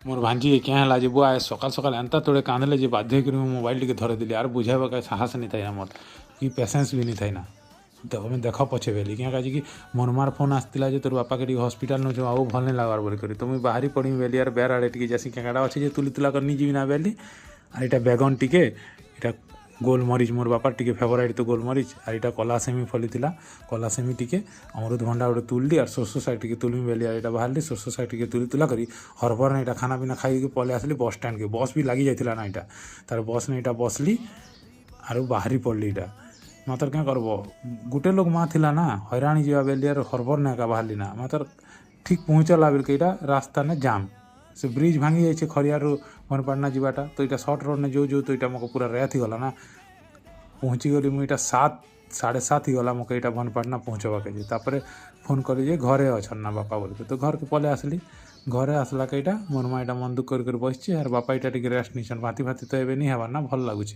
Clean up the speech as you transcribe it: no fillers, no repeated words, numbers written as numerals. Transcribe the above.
मोर भांजी के क्या है जे बुआ सकाल सकाल एंता तोड़े कांदले जे बाध्य कर मोबाइल टे धरे दिली आर बुझाइबा का साहस नहीं था मोर कि पेसेंस भी नहीं था ना तो हमें देख पछे बेली क्या कि मोरमार फोन आसला जो तोर बापा के हस्पिटाल नौ आउ भल नहीं लगवार बोल कर तो मुझे बाहरी पड़ी बेली यार बेर आड़े टी जैसी क्या अच्छे तुली तुला कर नहीं जीवी ना बेली आर यहाँ बेगन टिके इटा गोलमरीच मोर बापार टिके फेवरेट तो गोलमरीच आर यहाँ कलासेमी फली कलासेमी टिके अमृतभंडा गोटे तुलली और सोर्स शाग टिके तुलमी बेली यहाँ बाहर सोर्स शाग टिके तुली तुला करी हरबर ने यहाँ खाना पीना खाई पलि आसली बस स्टैंड के बस भी लगी जाता ना यहाँ तार बस ने यहाँ बसली आर बाहरी पड़ली यहाँ मातर क्या करब गोटे लोग माँ थिला ना हैराणी जावा बेली यार हरबर ने एका बाहरली ना मातर ठीक पहुँचला बेल के रास्ता ने जाम से ब्रिज भांगी जाइए खरियारू बनपाटना जावाटा तो यहाँ सर्ट रोड ने जो तो यहाँ मोको पूरा रेत गला ना पहुँची गली मुझे 7 7:30 गला मोके यहाँ बनपाटना पहुँचवा के तापर फोन करी जे घरे अच्छन ना बापा बोल के तो घर के पले आसली घरे आसला के मोर माँ यहाँ मन दुख कर बसचे यार बापा यहाँ टे रेस्ट नहीं भाती भाती तो एवं नहीं हबार ना भल लगुच।